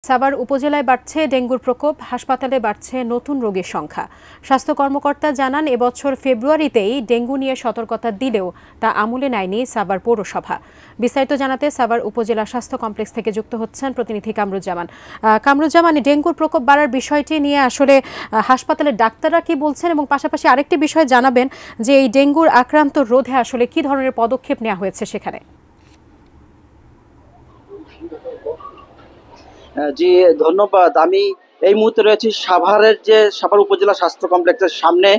সাভার উপজেলায় বাড়ছে ডেঙ্গুর প্রকোপ, হাসপাতালে বাড়ছে নতুন রোগীর সংখ্যা। স্বাস্থ্য কর্মকর্তা জানান, এবছর ফেব্রুয়ারিতেই ডেঙ্গু নিয়ে সতর্কতা দিলেও তা আমলে নেয়নি সাভার পৌরসভা। বিস্তারিত জানাতে সাভার উপজেলা স্বাস্থ্য কমপ্লেক্স থেকে যুক্ত হচ্ছেন প্রতিনিধি কামরুজ্জামান। কামরুজ্জামান, ডেঙ্গুর প্রকোপ বাড়ার বিষয়টি নিয়ে আসলে হাসপাতালের ডাক্তাররা কি বলছেন, এবং পাশাপাশি আরেকটি বিষয় জানাবেন যে এই ডেঙ্গুর আক্রান্ত রোধে আসলে কি ধরনের পদক্ষেপ নেওয়া হয়েছে সেখানে? জি, ধন্যবাদ। আমি এই মুহূর্তে রয়েছি সাভার উপজেলা স্বাস্থ্য কমপ্লেক্সের সামনে।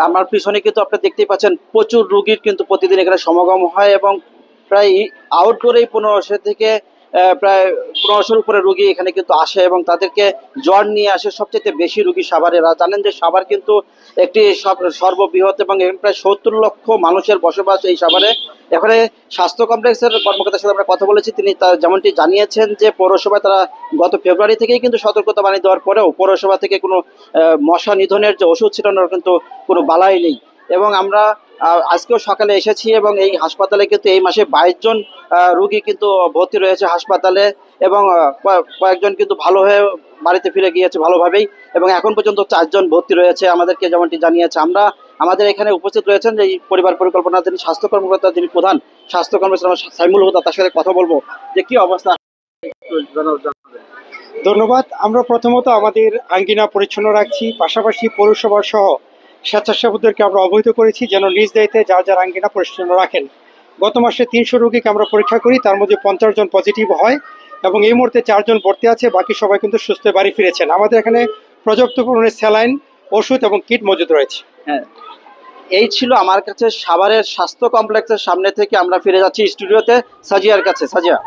আমার পিছনে কিন্তু আপনারা দেখতেই পাচ্ছেন প্রচুর রোগীর কিন্তু প্রতিদিন এখানে সমাগম হয় এবং প্রায় আউটডোরেই 1500 থেকে প্রায় 1500-র উপরে রোগী এখানে কিন্তু আসে এবং তাদেরকে জ্বর নিয়ে আসে সবচেয়ে বেশি রোগী সাভারেরা। জানেন যে সাভার কিন্তু একটি সর্ববৃহৎ এবং প্রায় 70 লক্ষ মানুষের বসবাস এই সাভারে। এখানে স্বাস্থ্য কমপ্লেক্সের কর্মকর্তার সাথে আমরা কথা বলেছি, তিনি যেমনটি জানিয়েছেন যে পৌরসভায় তারা গত ফেব্রুয়ারি থেকেই কিন্তু সতর্কতা বাণী দেওয়ার পরেও পৌরসভা থেকে কোনো মশা নিধনের যে ওষুধ ছিটানোর কিন্তু কোনো বালাই নেই। এবং আমরা আজকেও সকালে এসেছি এবং এই হাসপাতালে কিন্তু এই মাসে 22 জন রোগী কিন্তু ভর্তি রয়েছে হাসপাতালে এবং কয়েকজন কিন্তু ভালো হয়ে বাড়িতে ফিরে গিয়েছে ভালোভাবেই, এবং এখন পর্যন্ত 4 জন ভর্তি রয়েছে আমাদেরকে যেমনটি জানিয়েছে। আমাদের এখানে উপস্থিত রয়েছেন এই পরিবার পরিকল্পনা যিনি স্বাস্থ্য কর্মকর্তা, যিনি প্রধান স্বাস্থ্য কর্মকর্তা সাইমুল হুদা, তার সাথে কথা বলবো যে কি অবস্থা। ধন্যবাদ। আমরা প্রথমত আমাদের আঙ্গিনা পরিচ্ছন্ন রাখছি, পাশাপাশি পৌরসভা সহ স্বেচ্ছাসেবকদেরকে আমরা অবহিত করেছি যেন নিজ দায়িত্বে যার যার আঙ্গিনা পরিচ্ছন্ন রাখেন। গত মাসে 300 রোগীকে আমরা পরীক্ষা করি, তার মধ্যে 50 জন পজিটিভ হয় এবং এই মুহূর্তে 4 জন ভর্তি আছে, বাকি সবাই কিন্তু সুস্থ বাড়ি ফিরেছেন। আমাদের এখানে পর্যাপ্ত পরিমাণে স্যালাইন, ওষুধ এবং কিট মজুদ রয়েছে। হ্যাঁ, এই ছিল আমার কাছে সাভারের স্বাস্থ্য কমপ্লেক্সের সামনে থেকে। আমরা ফিরে যাচ্ছি স্টুডিওতে সাজিয়ার কাছে। সাজিয়া।